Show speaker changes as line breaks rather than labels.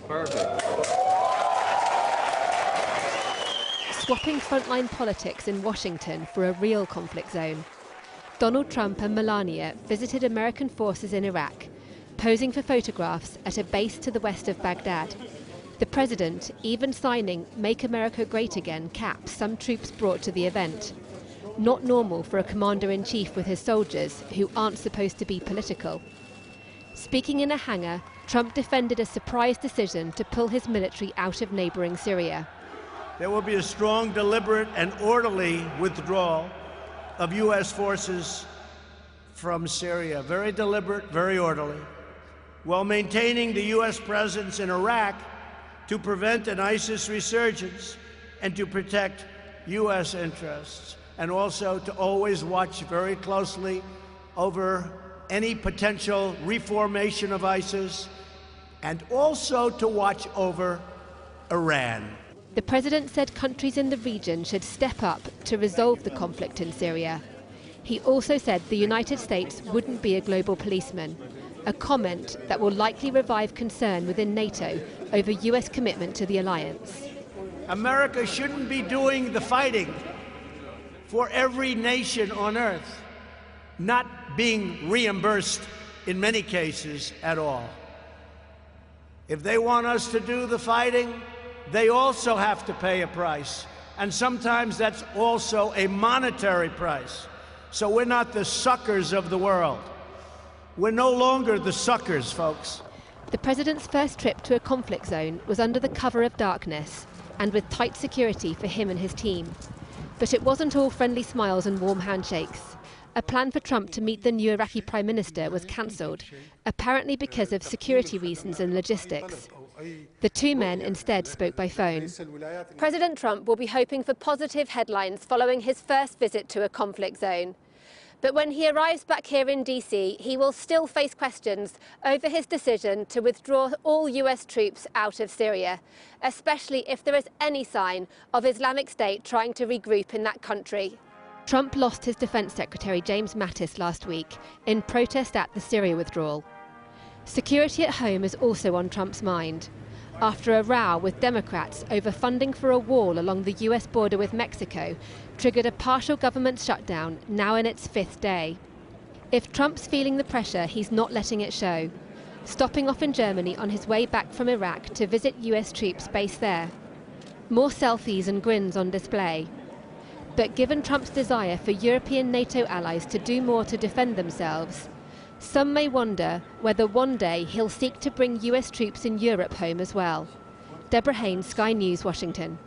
Perfect.
Swapping frontline politics in Washington for a real conflict zone. Donald Trump and Melania visited American forces in Iraq, posing for photographs at a base to the west of Baghdad. The president even signing "Make America Great Again" caps some troops brought to the event. Not normal for a commander-in-chief with his soldiers, who aren't supposed to be political. Speaking in a hangar, Trump defended a surprise decision to pull his military out of neighboring Syria.
There will be a strong, deliberate, and orderly withdrawal of U.S. forces from Syria. Very deliberate, very orderly, while maintaining the U.S. presence in Iraq to prevent an ISIS resurgence and to protect U.S. interests, and also to always watch very closely over any potential reformation of ISIS, and also to watch over Iran.
The president said countries in the region should step up to resolve the conflict in Syria. He also said the United States wouldn't be a global policeman, a comment that will likely revive concern within NATO over US commitment to the alliance.
America shouldn't be doing the fighting for every nation on earth, not being reimbursed in many cases at all. If they want us to do the fighting, they also have to pay a price. And sometimes that's also a monetary price. So we're not the suckers of the world. We're no longer the suckers, folks.
The president's first trip to a conflict zone was under the cover of darkness and with tight security for him and his team. But it wasn't all friendly smiles and warm handshakes. A plan for Trump to meet the new Iraqi prime minister was cancelled, apparently because of security reasons and logistics. The two men instead spoke by phone. President Trump will be hoping for positive headlines following his first visit to a conflict zone. But when he arrives back here in DC, he will still face questions over his decision to withdraw all US troops out of Syria, especially if there is any sign of Islamic State trying to regroup in that country. Trump lost his Defense Secretary James Mattis last week in protest at the Syria withdrawal. Security at home is also on Trump's mind, after a row with Democrats over funding for a wall along the US border with Mexico triggered a partial government shutdown now in its 5th day. If Trump's feeling the pressure, he's not letting it show, stopping off in Germany on his way back from Iraq to visit US troops based there. More selfies and grins on display. But given Trump's desire for European NATO allies to do more to defend themselves, some may wonder whether one day he'll seek to bring US troops in Europe home as well. Deborah Haynes, Sky News, Washington.